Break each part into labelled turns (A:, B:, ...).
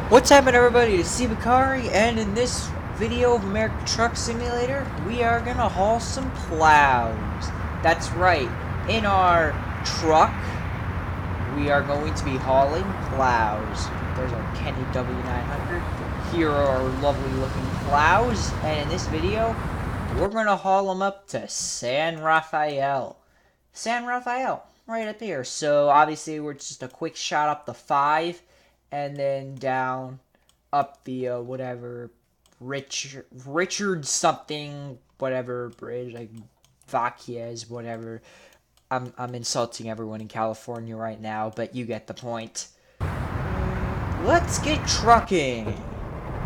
A: What's happening, everybody? It's Steve Bakari, and in this video of American Truck Simulator, we are gonna haul some plows. That's right, in our truck, we are going to be hauling plows. There's our Kenny W900. Here are our lovely looking plows, and in this video, we're gonna haul them up to San Rafael. San Rafael, right up here. So obviously, we're just a quick shot up the 5. And then down up the whatever Richard something whatever bridge, like Vaquiez, whatever. I'm insulting everyone in California right now, but you get the point. Let's get trucking.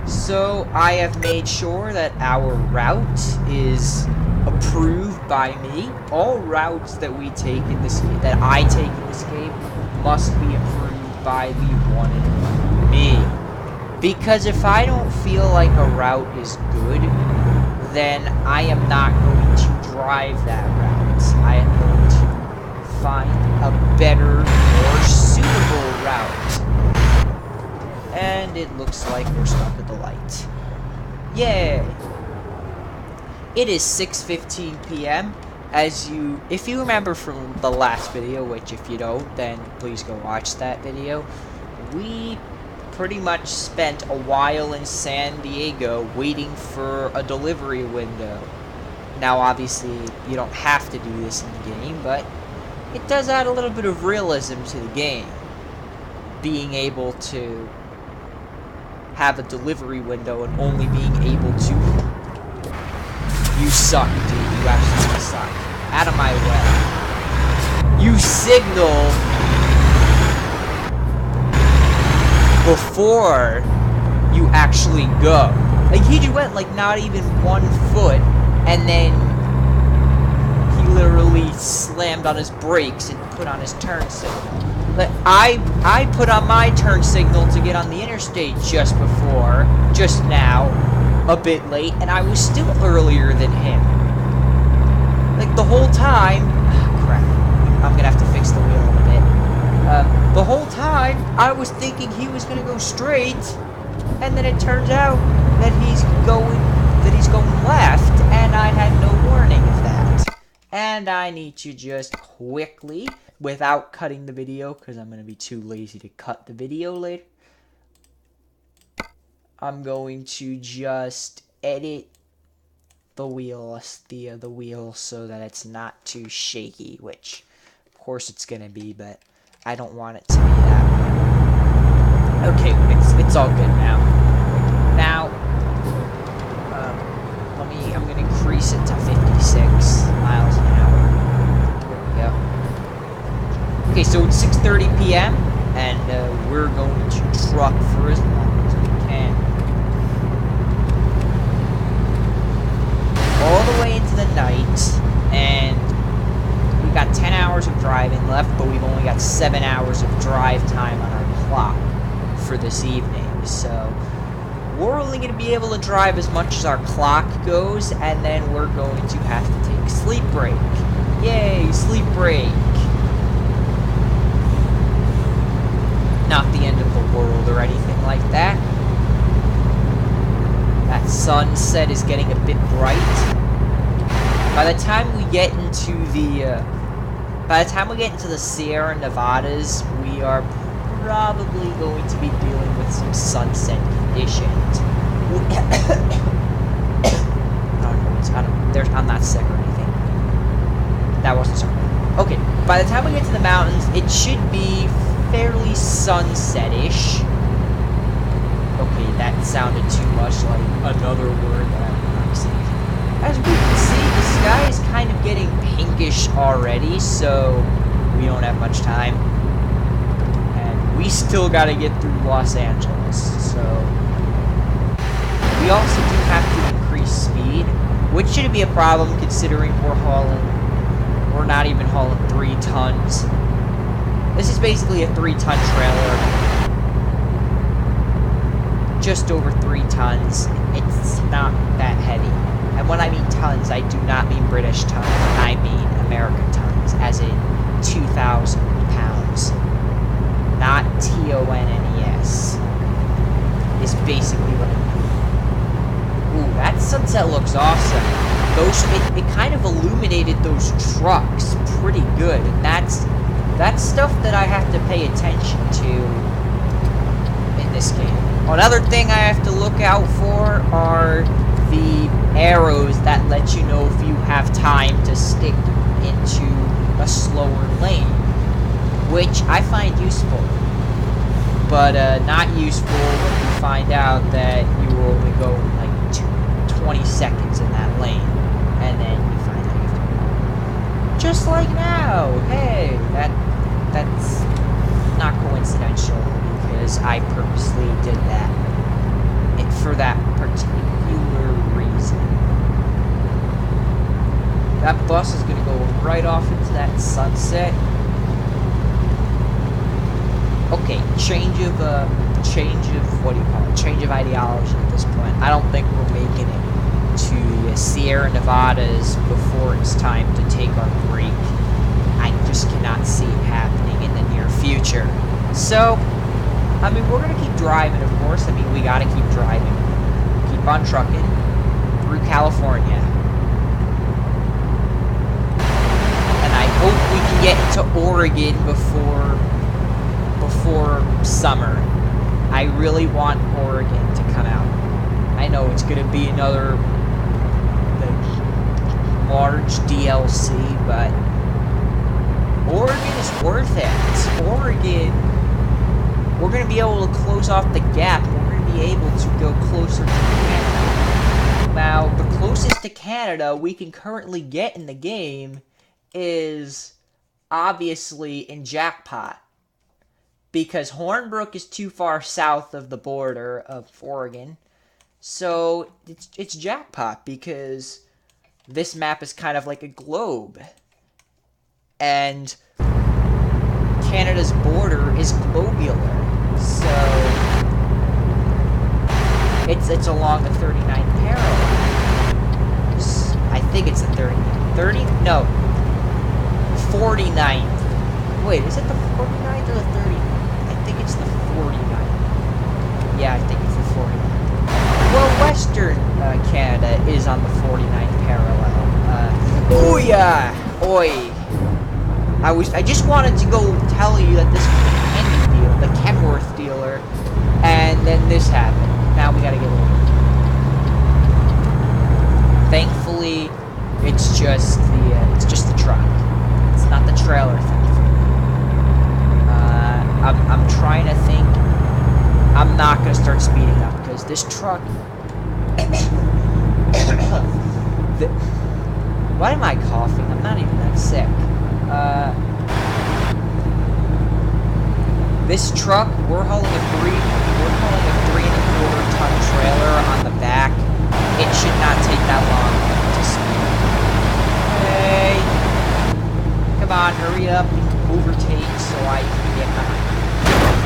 A: So I have made sure that our route is approved by me. All routes that we take in this that I take in this game must be approved by the one and only me. Because if I don't feel like a route is good, then I am not going to drive that route. I am going to find a better, more suitable route. And it looks like we're stuck at the light. Yay! It is 6:15 p.m. If you remember from the last video, which if you don't, then please go watch that video, we pretty much spent a while in San Diego waiting for a delivery window. Now, obviously, you don't have to do this in the game, but it does add a little bit of realism to the game. Being able to have a delivery window and only being able to... You suck, dude. You absolutely suck. Out of my way. You signal before you actually go. Like, he just went, like, not even 1 foot, and then he literally slammed on his brakes and put on his turn signal. But I put on my turn signal to get on the interstate just now, a bit late, and I was still earlier than him. Like, the whole time... Oh, crap. I'm gonna have to fix the wheel in a bit. The whole time, I was thinking he was gonna go straight, and then it turns out that he's going left, and I had no warning of that. And I need to just quickly, without cutting the video, because I'm gonna be too lazy to cut the video later, I'm going to just edit the wheel so that it's not too shaky, which of course it's gonna be, but I don't want it to be that way. Okay, it's all good now. I'm gonna increase it to 56 miles an hour. There we go. Okay, so it's 6:30 p.m. and we're going to truck for as long as we can. All the way into the night, and we got 10 hours of driving left, but we've only got 7 hours of drive time on our clock for this evening, so we're only going to be able to drive as much as our clock goes, and then we're going to have to take a sleep break. Yay, sleep break! Not the end of the world or anything like that. That sunset is getting a bit bright. By the time we get into the Sierra Nevadas, we are probably going to be dealing with some sunset conditions. I'm not sick or anything. That wasn't something. Okay, by the time we get to the mountains, it should be fairly sunset-ish. Okay, that sounded too much like another word that I'm not saying. As we can see, the sky is kind of getting pinkish already, so we don't have much time. And we still gotta get through Los Angeles, so... We also do have to increase speed, which shouldn't be a problem considering we're not even hauling 3 tons. This is basically a 3-ton trailer. Just over 3 tons. It's not that heavy. And when I mean tons, I do not mean British tons. I mean American tons, as in 2,000 pounds. Not TONNES. basically what I mean. Ooh, that sunset looks awesome. It kind of illuminated those trucks pretty good, and that's stuff that I have to pay attention to in this game. Another thing I have to look out for are the arrows that let you know if you have time to stick into a slower lane, which I find useful, but not useful when you find out that you will only go like 20 seconds in that lane, and then you find out you have to go just like now. Hey, that's not coincidental, because I purposely did that for that particular reason. That bus is gonna go right off into that sunset. Okay, change of what do you call it? Change of ideology at this point. I don't think we're making it to Sierra Nevadas before it's time to take our break. I just cannot see it happening in the near future. So, I mean, we're gonna keep driving, of course. I mean, we gotta keep driving. Keep on trucking through California. And I hope we can get to Oregon before summer. I really want Oregon to come out. I know it's gonna be another large DLC, but Oregon is worth it. Oregon, we're gonna be able to close off the gap. We're gonna be able to go closer to Canada. Now, the closest to Canada we can currently get in the game is obviously in Jackpot, because Hornbrook is too far south of the border of Oregon. So it's Jackpot, because this map is kind of like a globe, and Canada's border is globular. So it's along the 39th parallel. I think it's the 49th. Wait, is it the 49th or the 30th? I think it's the 49th. Yeah, I think it's the 49th. Well, Western Canada is on the 49th parallel. Booyah! Oi! I just wanted to go tell you that this was the Kenny deal, the Kenworth dealer, and then this happened. Now we gotta get over it. Thankfully, it's just the truck. It's not the trailer, thankfully. I'm trying to think. I'm not gonna start speeding up, because this truck. Why am I coughing? I'm not even that sick. This truck, we're hauling a 3¼ ton trailer on the back. It should not take that long to speed. Hey, come on, hurry up and overtake so I can get behind.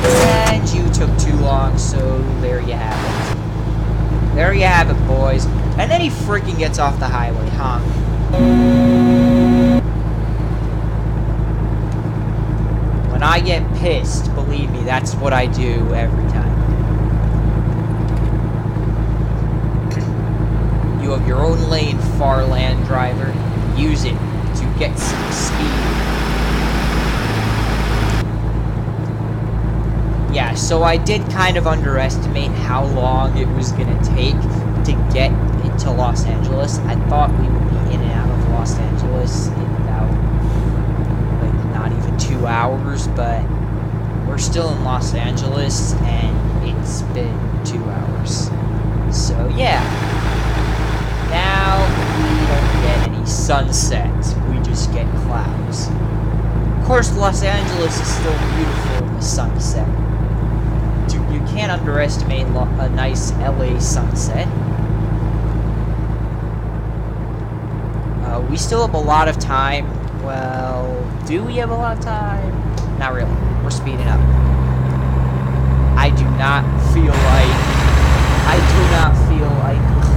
A: And you took too long, so there you have it. There you have it, boys. And then he freaking gets off the highway, huh? When I get pissed, believe me, that's what I do every time. You have your own lane, Farland driver. Use it to get some speed. Yeah, so I did kind of underestimate how long it was going to take to get into Los Angeles. I thought we would be in and out of Los Angeles in about, like, not even 2 hours, but we're still in Los Angeles, and it's been 2 hours. So, yeah. Now, we don't get any sunsets. We just get clouds. Of course, Los Angeles is still beautiful in the sunset. You can't underestimate a nice LA sunset. We still have a lot of time. Well, do we have a lot of time? Not really. We're speeding up. I do not feel like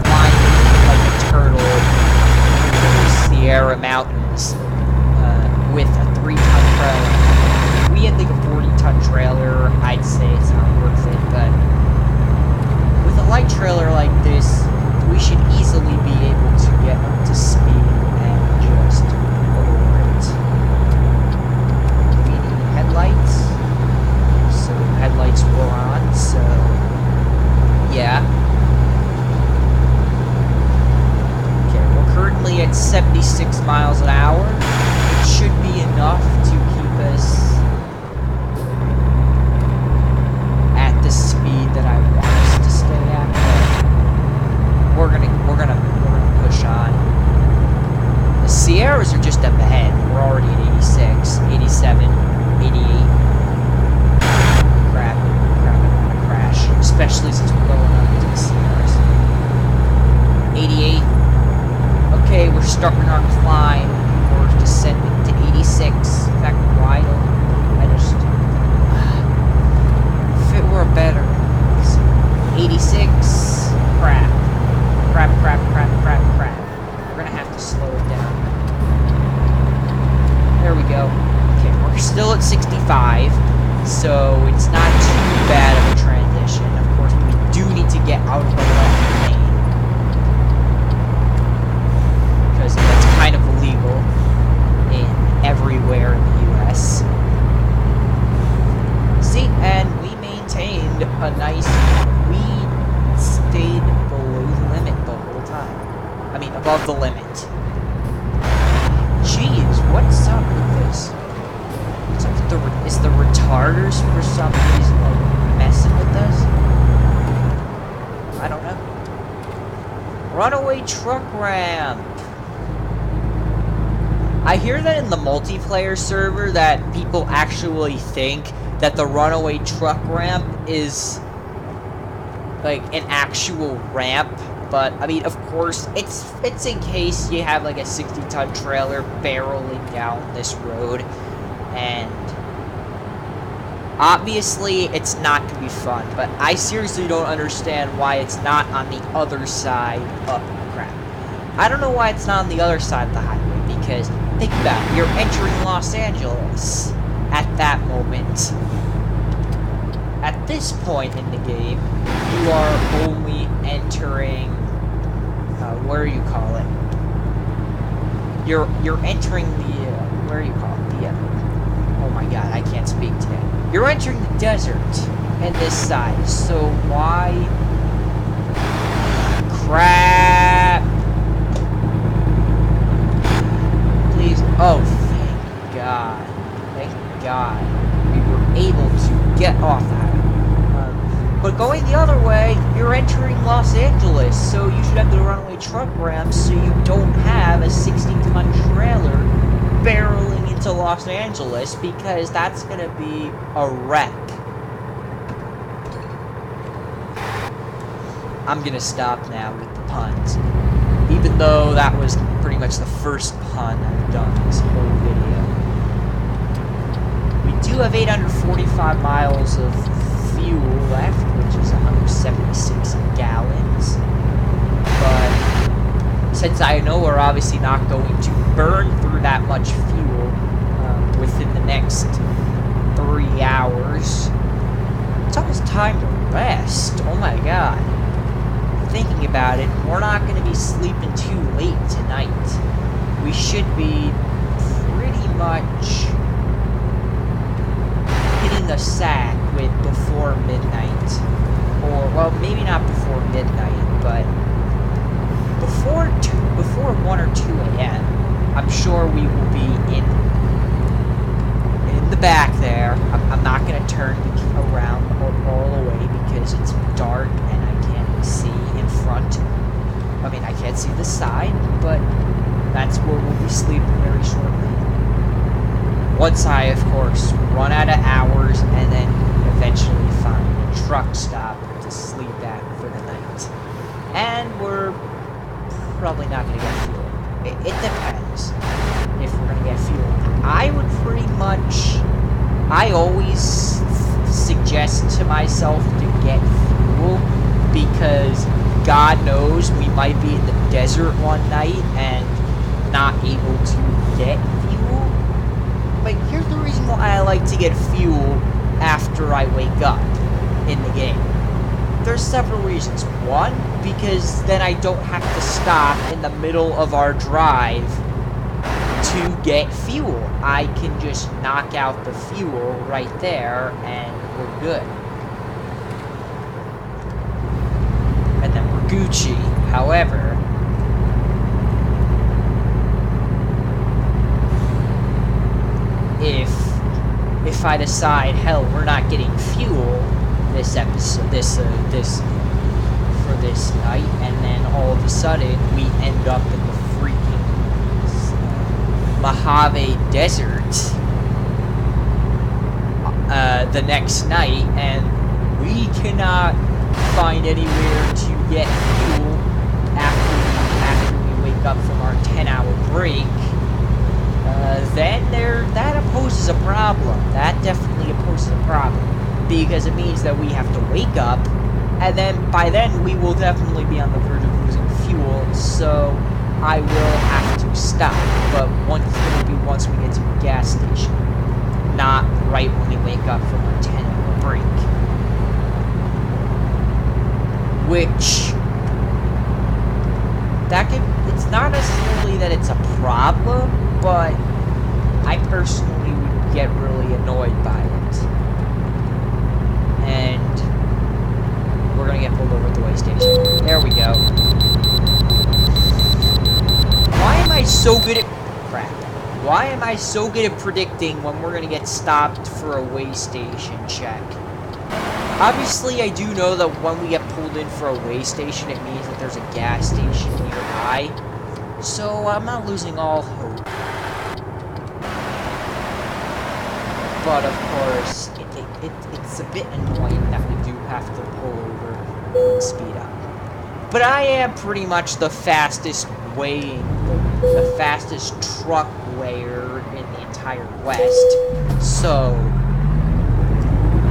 A: climbing like a turtle through the Sierra Mountains with a 3-ton trailer. If we had like a 40-ton trailer, I'd say it's not worth it, but especially since we're going up into the Sierras. 88. Okay, we're starting our climb. We're descending to 86. In fact, why don't I just... if it were better... 86. Crap. Crap. We're gonna have to slow it down. There we go. Okay, we're still at 65, so it's not too bad of a transition. Of course, we do need to get out of the left lane, because that's kind of illegal in everywhere in the US. See, and we maintained a nice... we stayed below the limit the whole time. I mean, above the limit. Jeez, what's up with this? What's up with is the retarders for some reason like messing with us? I don't know. Runaway truck ramp. I hear that in the multiplayer server that people actually think that the runaway truck ramp is like an actual ramp. But, I mean, of course, it's in case you have, like, a 60-ton trailer barreling down this road. And obviously, it's not going to be fun. But I seriously don't understand why it's not on the other side of crap. I don't know why it's not on the other side of the highway. Because, think about it, you're entering Los Angeles at that moment. At this point in the game, you are only entering... where do you call it? You're entering the, where do you call it? The, oh my god, I can't speak today. You're entering the desert in this side, so why... crap! Please, oh, thank God. Thank God. We were able to get off that. But going the other way, you're entering Los Angeles, so you should have the runaway truck ramp so you don't have a 60-ton trailer barreling into Los Angeles, because that's going to be a wreck. I'm going to stop now with the puns, even though that was pretty much the first pun I've done this whole video. We do have 845 miles of fuel left, which is 176 gallons, but since I know we're obviously not going to burn through that much fuel within the next 3 hours, it's almost time to rest. Oh my god. Thinking about it, we're not going to be sleeping too late tonight. We should be pretty much hitting the sack with before midnight, or well, maybe not before midnight, but before 1 or 2 a.m. I'm sure we will be in the back there. I'm not gonna turn around all the way because it's dark and I can't see in front. I mean, I can't see the side, but that's where we'll be sleeping very shortly. Once I, of course, run out of hours and then eventually find a truck stop to sleep at for the night. And we're probably not going to get fuel. It depends if we're going to get fuel. I would pretty much... I always suggest to myself to get fuel because God knows we might be in the desert one night and not able to get fuel. But here's the reason why I like to get fuel after I wake up in the game. There's several reasons. One, because then I don't have to stop in the middle of our drive to get fuel. I can just knock out the fuel right there and we're good. And then we're Gucci. However, if I decide, hell, we're not getting fuel this episode, for this night, and then all of a sudden we end up in the freaking Mojave Desert the next night, and we cannot find anywhere to get fuel after we wake up from our 10-hour break, then that poses a problem. That definitely poses a problem. Because it means that we have to wake up, and then by then we will definitely be on the verge of losing fuel, so I will have to stop. But it'll be once we get to a gas station, not right when we wake up from our 10-hour break. Which, it's not necessarily that it's a problem, but I personally would get really annoyed by it. And we're gonna get pulled over at the way station. There we go. Why am I so good at... Crap. Why am I so good at predicting when we're gonna get stopped for a way station check? Obviously, I do know that when we get pulled in for a way station, it means that there's a gas station nearby. So I'm not losing all hope. But of course, it's a bit annoying that we do have to pull over and speed up. But I am pretty much the fastest the fastest truck weigher in the entire West. So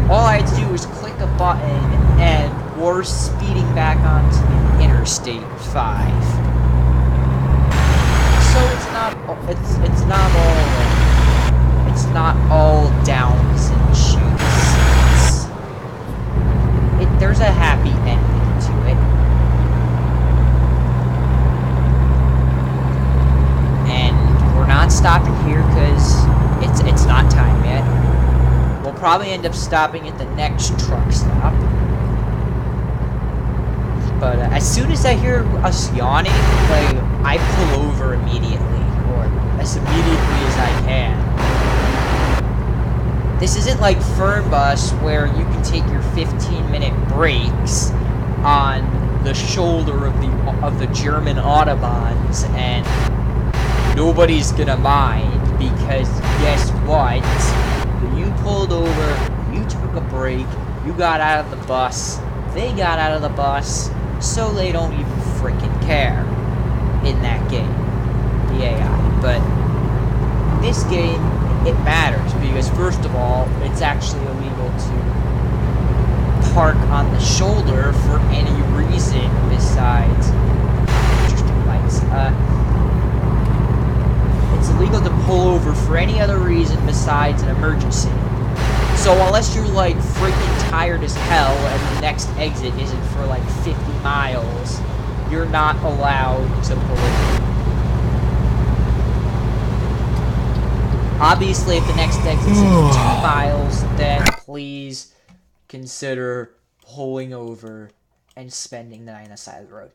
A: all I had to do was click a button and we're speeding back onto the Interstate 5. So it's not all downs and shoots. There's a happy ending to it. And we're not stopping here because it's not time yet. We'll probably end up stopping at the next truck stop. But as soon as I hear us yawning, I pull over immediately, or as immediately as I can. This isn't like Fernbus, where you can take your 15-minute breaks on the shoulder of the German Autobahns, and nobody's gonna mind, because guess what? You pulled over, you took a break, you got out of the bus, they got out of the bus, so they don't even freaking care in that game, the AI. But this game, it matters, because first of all, it's actually illegal to park on the shoulder for any reason besides interesting lights. It's illegal to pull over for any other reason besides an emergency. So unless you're like freaking tired as hell and the next exit isn't for like 50 miles, you're not allowed to pull over. Obviously, if the next exit is 2 miles, then please consider pulling over and spending the night on the side of the road.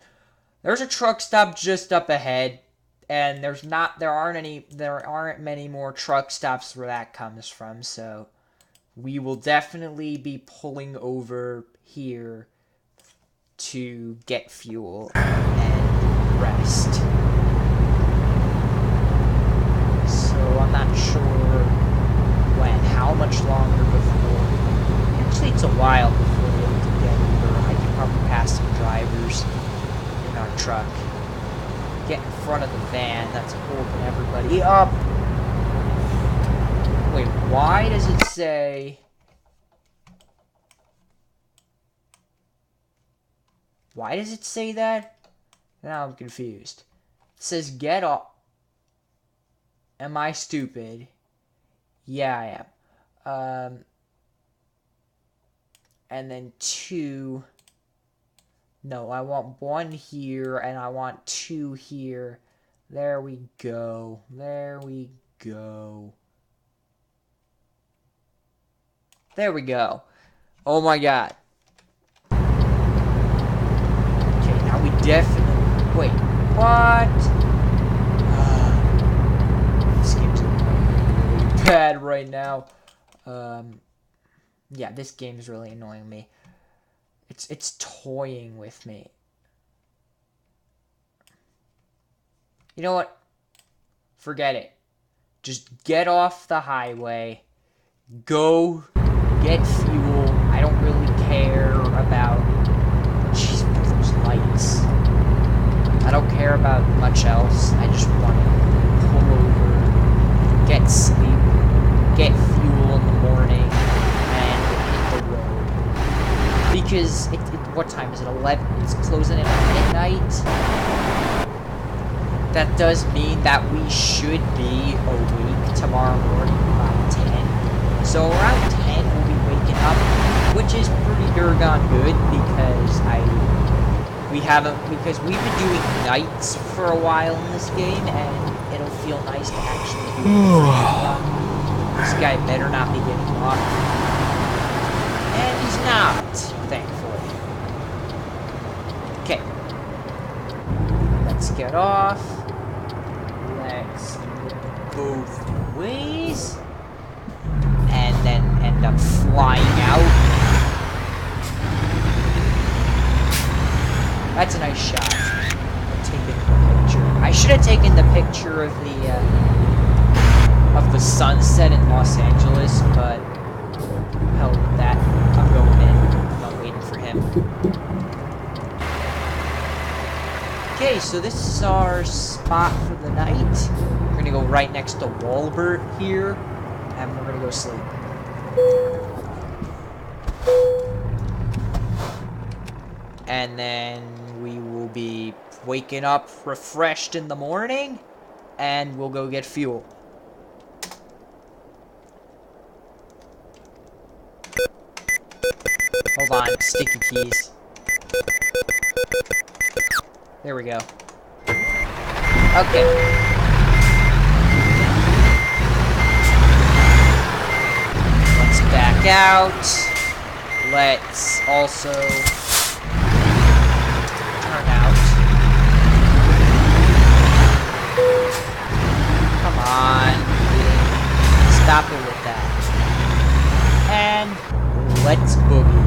A: There's a truck stop just up ahead, and there aren't many more truck stops where that comes from, so we will definitely be pulling over here to get fuel and rest. So I'm not sure how much longer before. Actually, it's a while before we have to get Uber. I can probably pass some drivers in our truck. Get in front of the van that's holding everybody up. Wait, why does it say... Why does it say that? Now I'm confused. It says get off. Am I stupid? Yeah, I am. And then 2. No, I want 1 here, and I want 2 here. There we go. There we go. There we go. Oh my god. Okay, now we definitely... Wait, what? This game's really bad right now. Yeah, this game is really annoying me. It's toying with me. You know what? Forget it. Just get off the highway. Go get fuel. I don't really care about care about much else. I just want to pull over, get sleep, get fuel in the morning, and hit the road. Because, what time is it? 11? It's closing in at midnight. That does mean that we should be awake tomorrow morning by 10. So around 10 we'll be waking up, which is pretty doggone good because because we've been doing nights for a while in this game, and it'll feel nice to actually do it. This guy better not be getting off. And he's not, thankfully. Okay. Let's get off. Let's go both ways. And then end up flying out. That's a nice shot. I'm taking the picture. I should have taken the picture of the sunset in Los Angeles, but hell with that. I'm going in. I'm not waiting for him. Okay, so this is our spot for the night. We're gonna go right next to Walbert here, and we're gonna go sleep. And then we will be waking up refreshed in the morning, and we'll go get fuel. Hold on, sticky keys. There we go. Okay. Let's back out. Let's also turn out. Come on. Stop it with that. And let's boogie.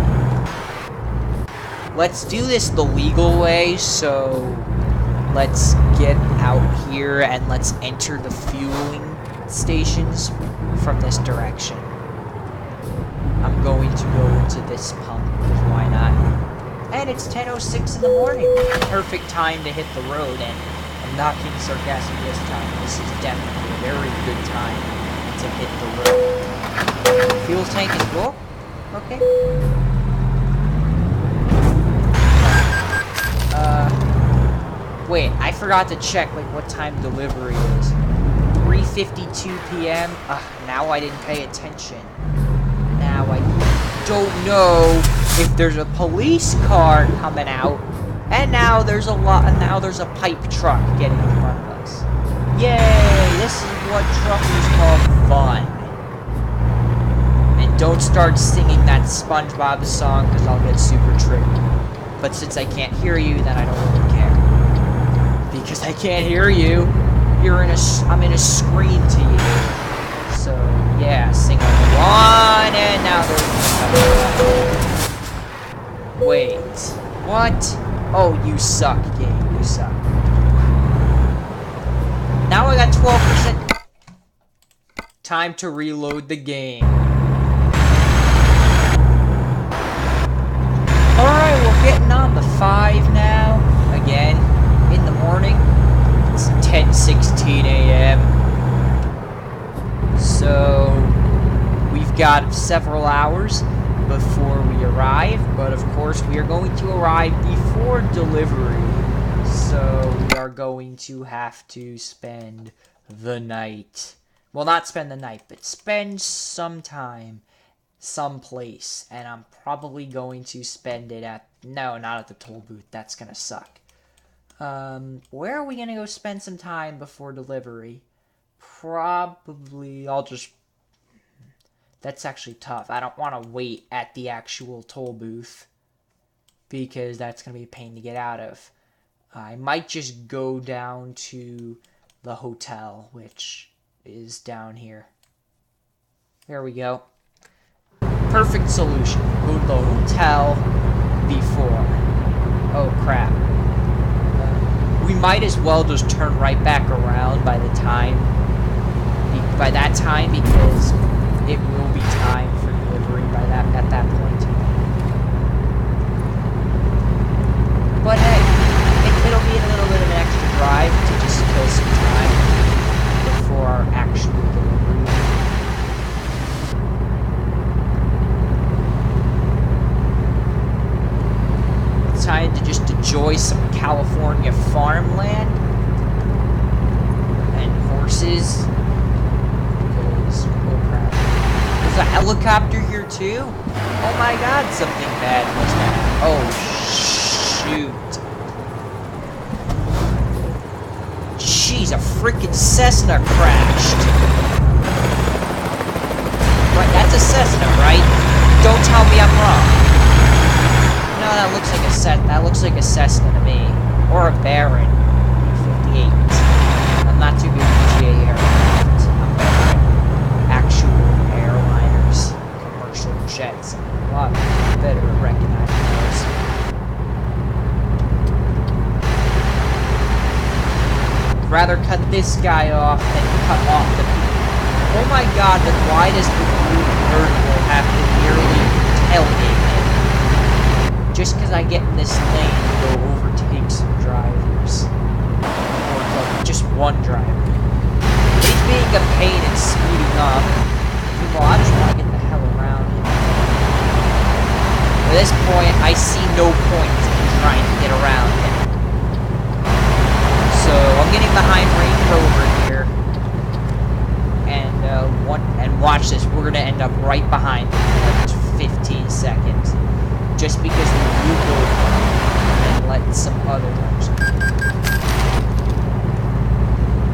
A: Let's do this the legal way, so let's get out here and let's enter the fueling stations from this direction. I'm going to go into this pump, because why not? And it's 10:06 in the morning. Perfect time to hit the road, and I'm not being sarcastic this time. This is definitely a very good time to hit the road. Fuel tank is full? Okay. Wait, I forgot to check, like, what time delivery is. 3:52 p.m. Now I didn't pay attention. Now I don't know if there's a police car coming out, and now there's a pipe truck getting in front of us. Yay! This is what truckers call fun. And don't start singing that SpongeBob song, because I'll get super triggered. But since I can't hear you, then I don't really care. Because I can't hear you. I'm in a screen to you. So, yeah, sing on, and now there's... Wait. What? Oh, you suck, game. You suck. Now I got 12%. Time to reload the game. Alright, we're getting on the 5 now. Again, in the morning. It's 10:16 a.m. So, we've got several hours before we arrive, but of course we are going to arrive before delivery. So, we are going to have to spend the night. Well, not spend the night, but spend some time someplace. And I'm probably going to spend it at... No, not at the toll booth. That's gonna suck. Where are we gonna go spend some time before delivery? Probably, that's actually tough. I don't want to wait at the actual toll booth, because that's gonna be a pain to get out of. I might just go down to the hotel, which is down here. There we go. Perfect solution. Go to the hotel before. Oh, crap. We might as well just turn right back around by that time, because it will be time for delivery at that point. But hey, it'll be a little bit of an extra outside to just enjoy some California farmland and horses. Because, oh crap. There's a helicopter here too? Oh my god, something bad must happen. Oh, shoot. Jeez, a freaking Cessna crashed. Right, that's a Cessna, right? Don't tell me I'm wrong. No, that looks like a Cessna to me. Or a Baron. 58. I'm not too good at GA aircraft. I'm better at actual airliners, commercial jets. I'm a lot better at recognizing those. Rather cut this guy off than cut off the people. Oh my god, then why does the blue convertible have to nearly tailgate him? Just because I get in this lane to go overtake some drivers. Or like, just one driver. He's being a pain and speeding up. Well, I just want to get the hell around him. At this point, I see no point in trying to get around him. So I'm getting behind Range Rover here, and watch this. We're gonna end up right behind him in like 15 seconds, just because we moved over and let some other ones.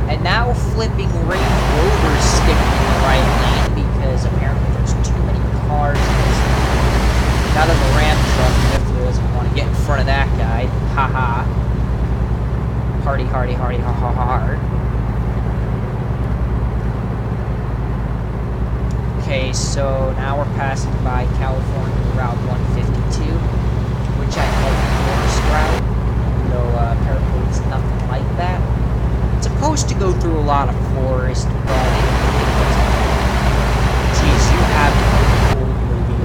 A: And now flipping Range Rover's sticking in the right lane because apparently there's too many cars in this lane. Now there's a Ram truck, definitely doesn't want to get in front of that guy. Haha. Hardy, hardy, hardy, ha ha ha hard. Okay, so now we're passing by California Route 152, which I call the forest route, though apparently it's nothing like that. It's supposed to go through a lot of forest, but it doesn't. Jeez, you have an old movie.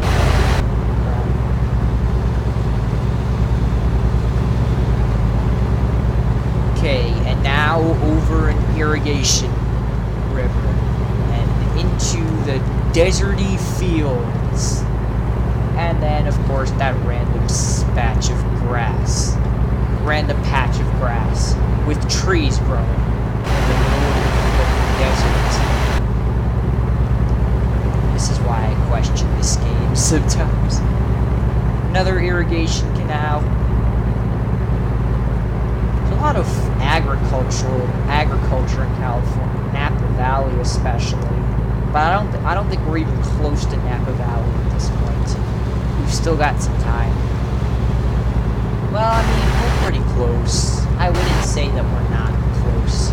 A: Okay, and now over an irrigation river and into the deserty fields. And then, of course, that random patch of grass. Random patch of grass with trees growing in the middle of the desert. This is why I question this game sometimes. Another irrigation canal. A lot of agriculture in California, Napa Valley especially. But I don't think we're even close to Napa Valley at this point. We've still got some time. Well, I mean, we're pretty close. I wouldn't say that we're not close.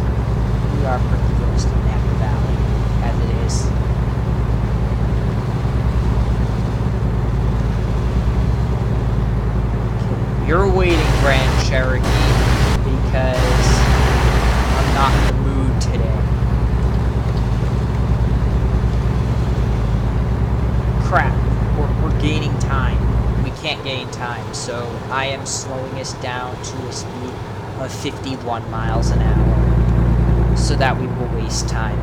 A: We are pretty close to Napa Valley, as it is. Okay, you're waiting, Grand Cherokee. Because I'm not in the mood today. Crap, we're gaining time. We can't gain time, so I am slowing us down to a speed of 51 miles an hour, so that we will waste time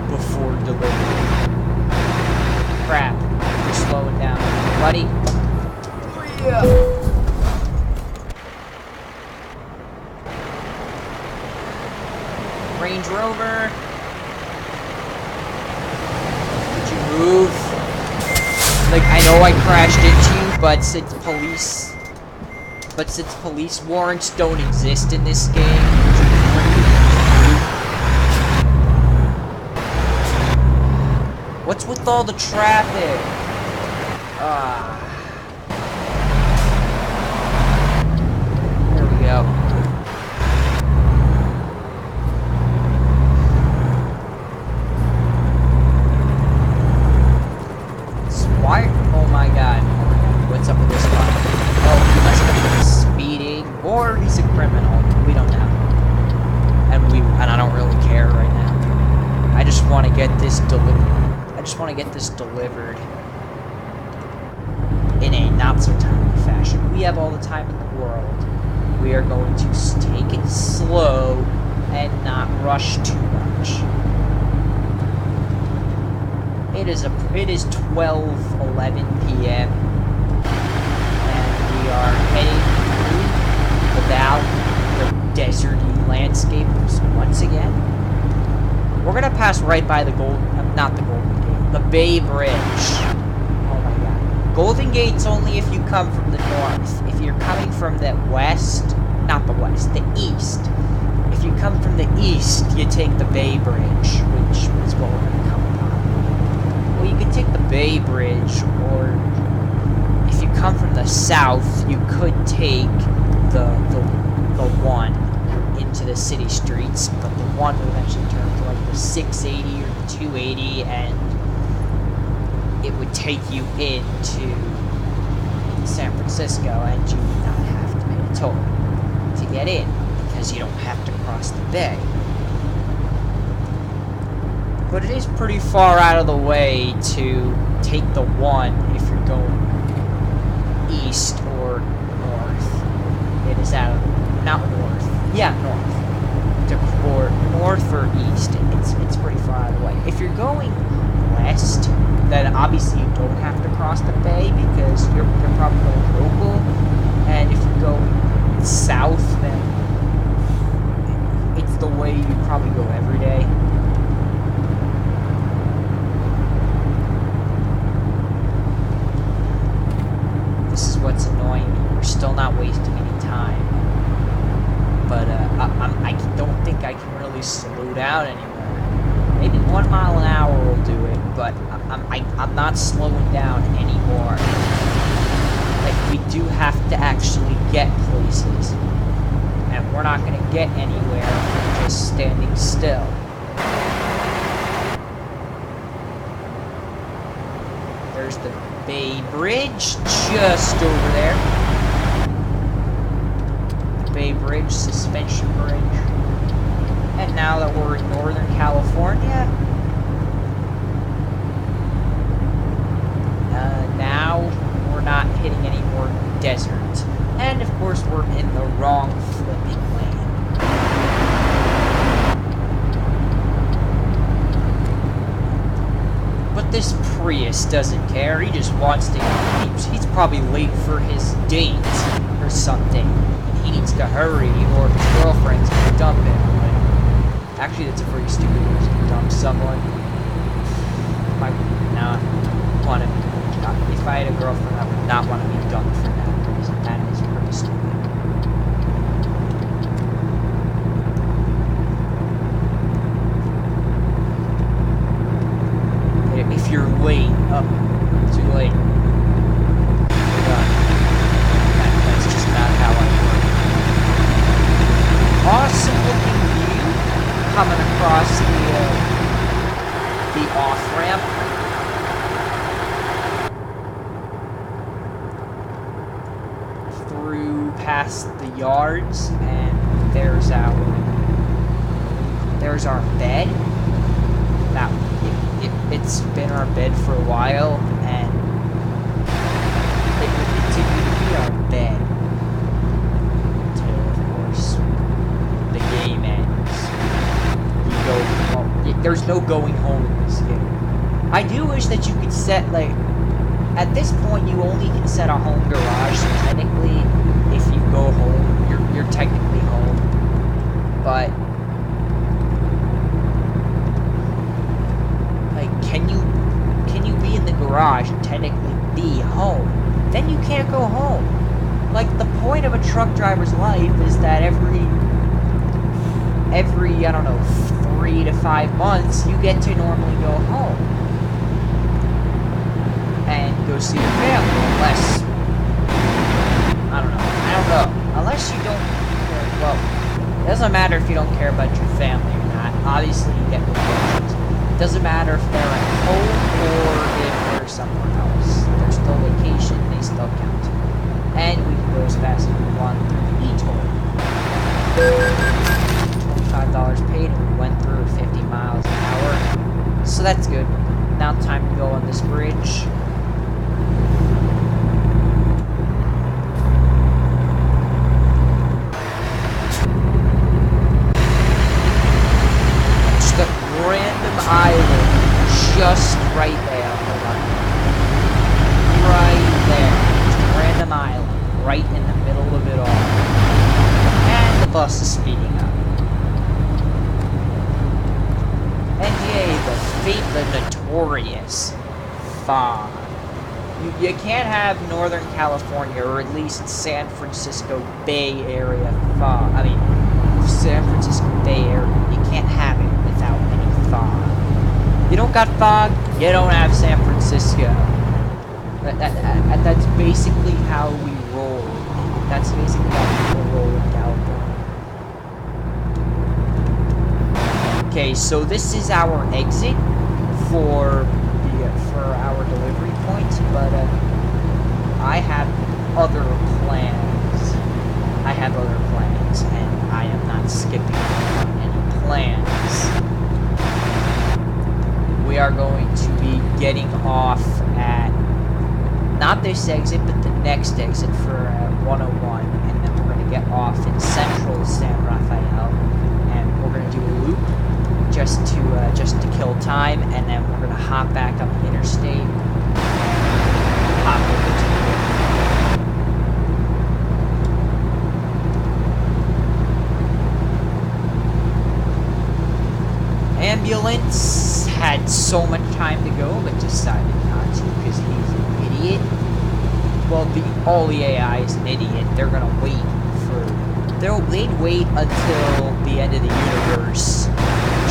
A: before delivery. Crap, we're slowing down. Buddy. Yeah. Range Rover. Would you move? Like, I know I crashed into you, but since police warrants don't exist in this game, what's with all the traffic? There we go. Why? Oh my god. What's up with this guy? Oh, he must have been speeding, or he's a criminal. We don't know. And I don't really care right now. I just want to get this delivered. In a not-so-timely fashion. We have all the time in the world. We are going to take it slow and not rush too much. It is 12:11 p.m. we're gonna pass right by the not the Golden Gate, the Bay Bridge. Oh my god. Golden Gate's only if you come from the north. If you're coming from the west, not the west, the east. If you come from the east, you take the Bay Bridge, which is what we're gonna come upon. Well, you can take the Bay Bridge, or if you come from the south, you could take the one into the city streets, but the one would eventually turn to like the 680 or the 280, and it would take you into San Francisco, and you would not have to pay a toll to get in, because you don't have to cross the bay. But it is pretty far out of the way to take the one if you're going east or north. It is out of, not north, yeah, north. Or north or east, it's pretty far out of the way. If you're going west, then obviously you don't have to cross the bay because you're probably going local. And if you go south, then it's the way you probably go every day. This is what's annoying me. We're still not wasting any time. But I don't think I can really slow down anymore. Maybe 1 mile an hour will do it, but I'm not slowing down anymore. Like, we do have to actually get places, and we're not going to get anywhere from just standing still. There's the Bay Bridge just over there. Bay Bridge, Suspension Bridge. And now that we're in Northern California, now we're not hitting any more desert. And of course we're in the wrong flipping lane. But this Prius doesn't care, he just wants to, he's probably late for his date or something. He needs to hurry, or his girlfriend's gonna dump him. Like, actually, that's a pretty stupid reason to dump someone. I would not want to be. If I had a girlfriend, I would not want to be dumped for that reason. That is pretty stupid. If you're late, too late. You're done. That's just not how I work. Awesome looking view coming across the off ramp. Through past the yards, and there's our bed. Now it's been our bed for a while, and it will continue to be our bed until, of course, the game ends. You go home. There's no going home in this game. I do wish that you could set, like, at this point you only can set a home garage, so technically if you go home, you're technically home. But like, can you be in the garage and technically be home? Then you can't go home. Like, the point of a truck driver's life is that every I don't know, 3 to 5 months, you get to normally go home and go see your family, unless, I don't know, unless you don't care. Well, it doesn't matter if you don't care about your family or not. Obviously, you get vacations. It doesn't matter if they're at home or if they're somewhere else. They're still vacation, they still count. And we can go as fast as we want through the e-toll. $25 paid, and we went through 50 miles an hour. So that's good. Now time to go on this bridge. Just a random island just right there. Hold on. Right there. Just has fog. You can't have Northern California, or at least San Francisco Bay Area fog. I mean, San Francisco Bay Area. You can't have it without any fog. You don't got fog, you don't have San Francisco. That's basically how we roll. That's basically how people roll in California. Okay, so this is our exit for our delivery point, but I have other plans. And I am not skipping any plans. We are going to be getting off at not this exit, but the next exit for 101, and then we're going to get off in central San Rafael, and we're going to do a loop just to kill time, and then we're going to hop back up the interstate and hop over to the ambulance. Had so much time to go, but decided not to because he's an idiot. Well, all the AI is an idiot. They're gonna wait they'd wait until the end of the universe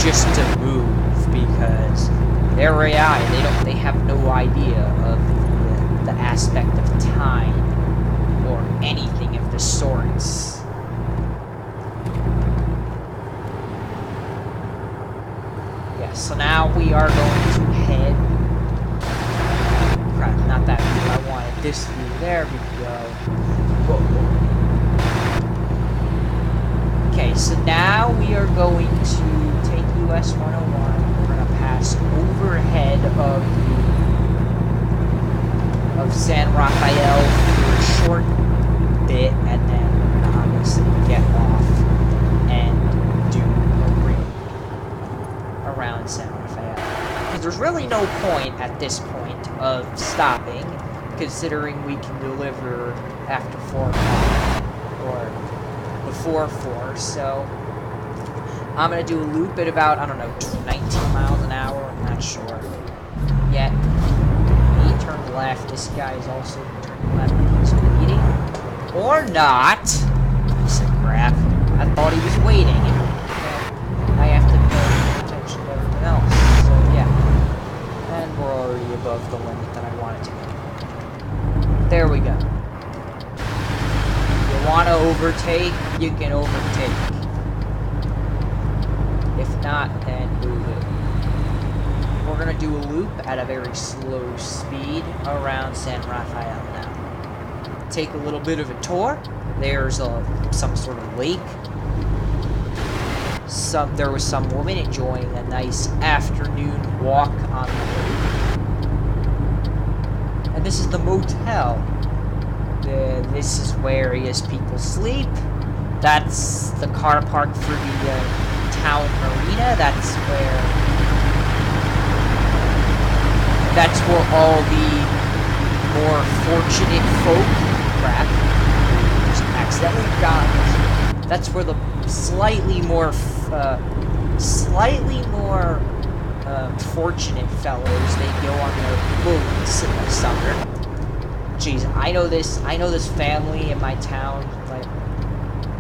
A: just to move, because they're AI. They have no idea of the aspect of time or anything of the sorts. Yeah, so now we are going to head. Crap, not that view. I wanted this view. There we go. Whoa. Okay, so now we are going to take US 101. We're going to pass overhead of San Rafael for a short bit, and then we're going to obviously get off and do a ring around San Rafael. Because there's really no point at this point of stopping, considering we can deliver after 4 o'clock or before 4, so I'm gonna do a loop at about, I don't know, 19 miles an hour, I'm not sure yet. He turned left, this guy is also turning left, he's waiting. Or not! Piece of crap. I thought he was waiting, and I have to pay attention to everything else, so yeah. And we're already above the limit that I wanted to be. There we go. Want to overtake, you can overtake. If not, then move it. We're going to do a loop at a very slow speed around San Rafael now. Take a little bit of a tour. There's some sort of lake. There was some woman enjoying a nice afternoon walk on the lake. And this is the motel. This is where people sleep. That's the car park for the town marina. That's where all the more fortunate folk. Crap! Just accidentally got it. That's where the slightly more fortunate fellows, they go on their boats in the summer. Jeez, I know this family in my town. Like,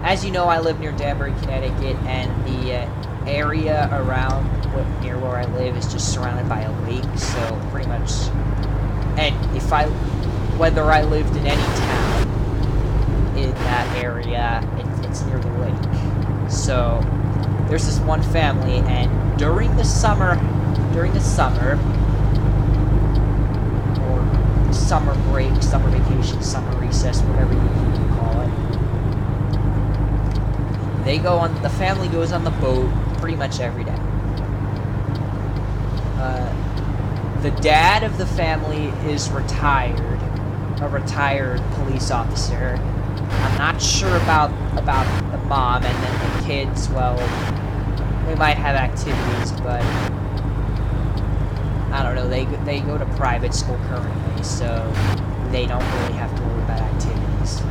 A: as you know, I live near Danbury, Connecticut, and the area around near where I live is just surrounded by a lake. So pretty much, and whether I lived in any town in that area, it's near the lake. So there's this one family, and during the summer, summer break, summer vacation, summer recess, whatever you call it. The family goes on the boat pretty much every day. The dad of the family is retired, a retired police officer. I'm not sure about the mom, and then the kids, well, they might have activities, but I don't know, they go to private school currently, so they don't really have to worry about activities.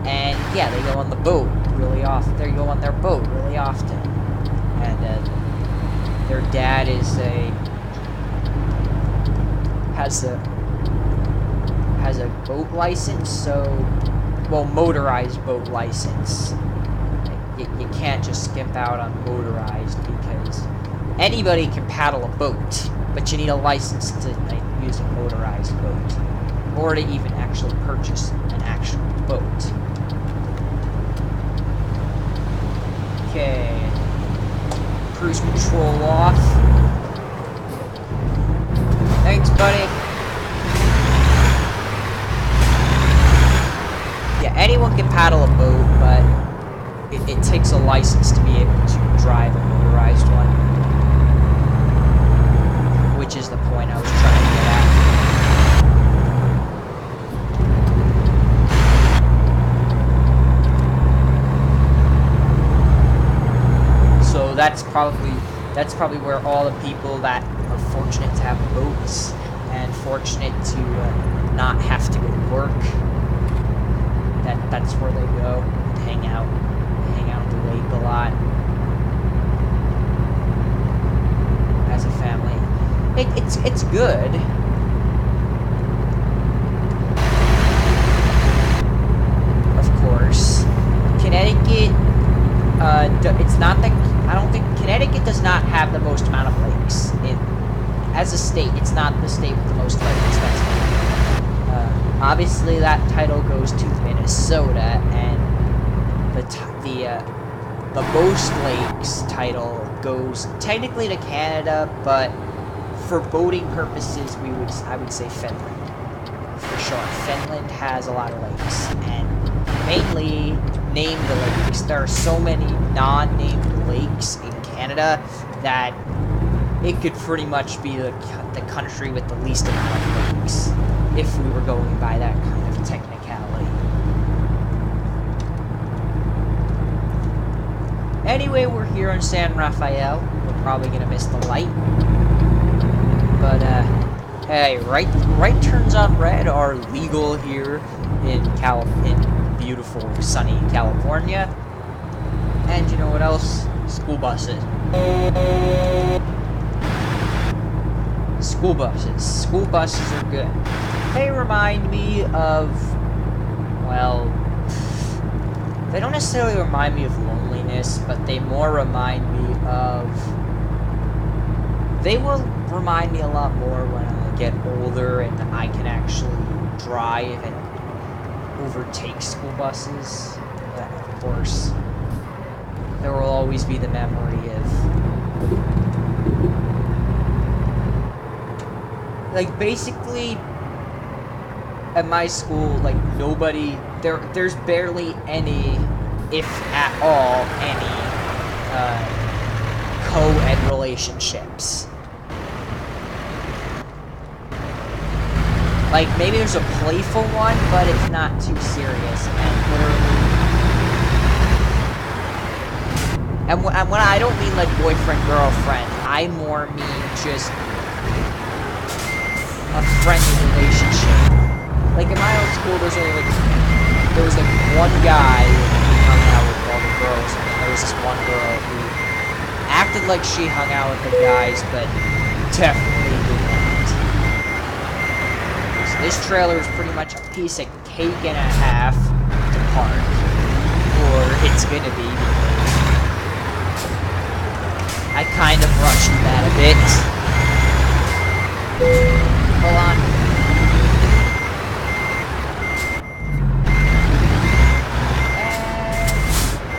A: And yeah, they go on the boat really often. They go on their boat really has a boat license, so, well, motorized boat license. You can't just skip out on motorized, because anybody can paddle a boat, but you need a license to use a motorized boat, or to even actually purchase an actual boat. Okay, cruise control off. Thanks, buddy. Yeah, anyone can paddle a boat, but it takes a license to be able to drive a motorized one. Which is the point I was trying to get at. So that's probably where all the people that are fortunate to have boats and fortunate to not have to go to work, that's where they go and hang out. They hang out at the lake a lot as a family. It's good. Of course, Connecticut. It's not that. I don't think Connecticut does not have the most amount of lakes. As a state, it's not the state with the most lakes. Obviously, that title goes to Minnesota, and the most lakes title goes technically to Canada, but for boating purposes, I would say Finland for sure. Finland has a lot of lakes, and mainly named lakes. There are so many non-named lakes in Canada that it could pretty much be the country with the least amount of lakes, if we were going by that kind of technicality. Anyway, we're here in San Rafael. We're probably gonna miss the light, but hey, right turns on red are legal here in beautiful sunny California. And you know what else? School buses. School buses are good. They remind me of, well, they don't necessarily remind me of loneliness, but they more remind me of, they will remind me a lot more when I get older and I can actually drive and overtake school buses. But of course, there will always be the memory of, like, basically, at my school, like, nobody, there's barely any, if at all, any, co-ed relationships. Like, maybe there's a playful one, but it's not too serious, and literally, and when I don't mean, like, boyfriend-girlfriend, I more mean just a friendly relationship. Like, in my old school, there was one guy who hung out with all the girls, and there was this one girl who acted like she hung out with the guys, but definitely did not. So this trailer is pretty much a piece of cake and a half to park, or it's gonna be, because I kind of rushed that a bit. Hold on.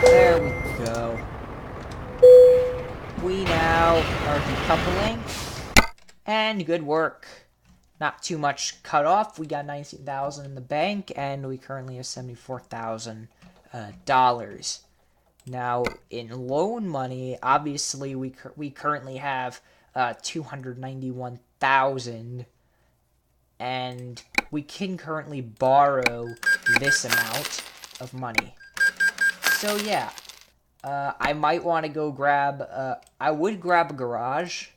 A: There we go. We now are decoupling. And good work. Not too much cut off. We got $19,000 in the bank, and we currently have $74,000. Now, in loan money, obviously we currently have $291,000, and we can currently borrow this amount of money. So yeah, I might want to go grab, I would grab a garage,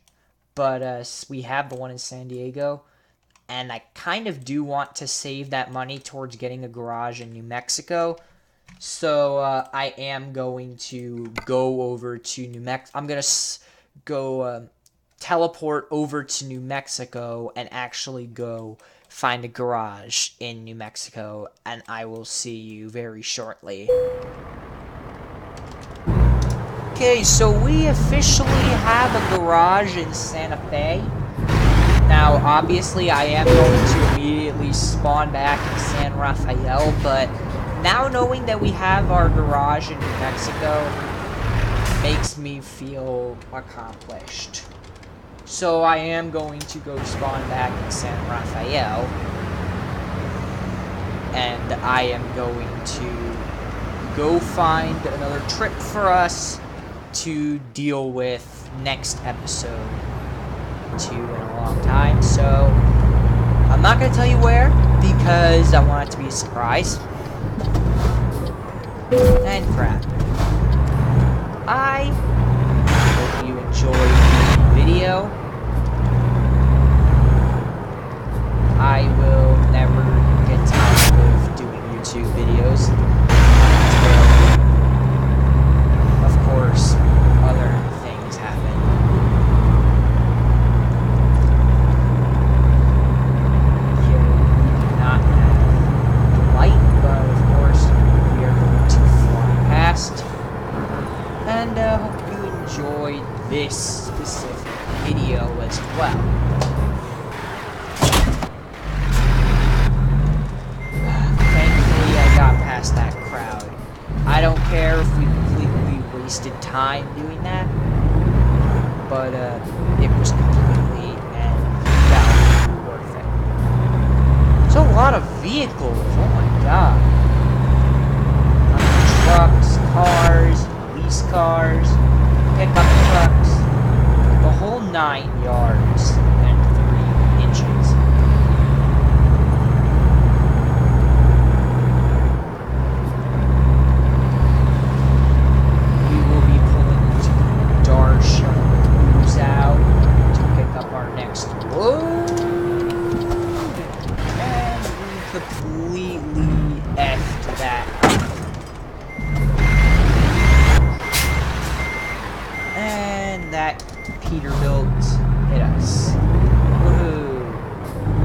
A: but we have the one in San Diego, and I kind of do want to save that money towards getting a garage in New Mexico. So I am going to go over to New Mexico. I'm going to go teleport over to New Mexico and actually go find a garage in New Mexico, and I will see you very shortly. Okay, so we officially have a garage in Santa Fe. Now, obviously, I am going to immediately spawn back in San Rafael, but now knowing that we have our garage in New Mexico makes me feel accomplished. So I am going to go spawn back in San Rafael, and I am going to go find another trip for us to deal with next episode. To in a long time, so I'm not going to tell you where because I want it to be a surprise. And crap. I hope you enjoyed the video. I will never get tired of doing YouTube videos until, of course, other things happen. And hope you enjoyed this specific video as well. Thankfully, I got past that crowd. I don't care if we completely wasted time doing that, but it was completely and validly worth it. So a lot of vehicles, oh my god. Trucks, cars, police cars, pickup trucks, the whole 9 yards and 3 inches. We will be pulling into Darshan out to pick up our next load, and we completely effed that up. And that Peterbilt hit us. Woohoo!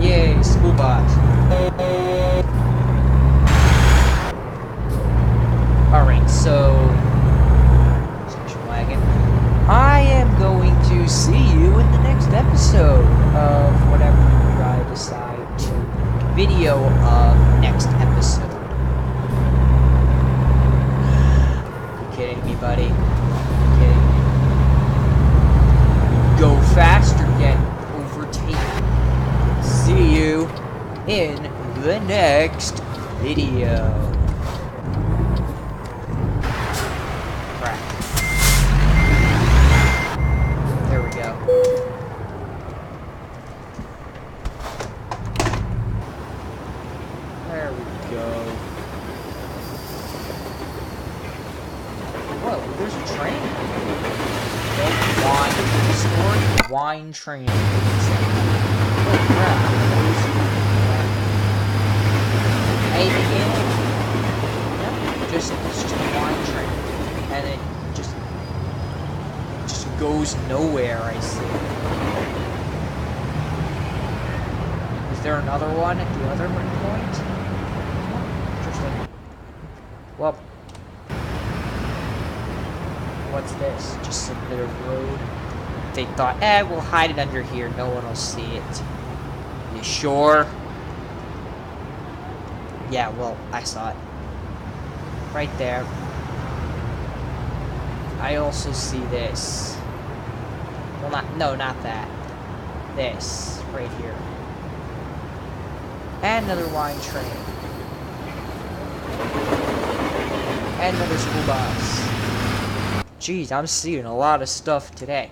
A: Yay, school bus. Alright, so station wagon. I am going to see you in the next episode of whatever I decide to video of next episode. You kidding me, buddy? Go fast or get overtaken. See you in the next video. Crap. There we go. There we go. Whoa, there's a train. Wine train. Oh crap. Anything in it? Yep. It's just a wine train. And it just goes nowhere, I see. Is there another one at the other point? Interesting. Well, what's this? Just a bit of road. They thought, we'll hide it under here. No one will see it. You sure? Yeah, well, I saw it. Right there. I also see this. Well, not that. This. Right here. And another wine train. And another school bus. Jeez, I'm seeing a lot of stuff today.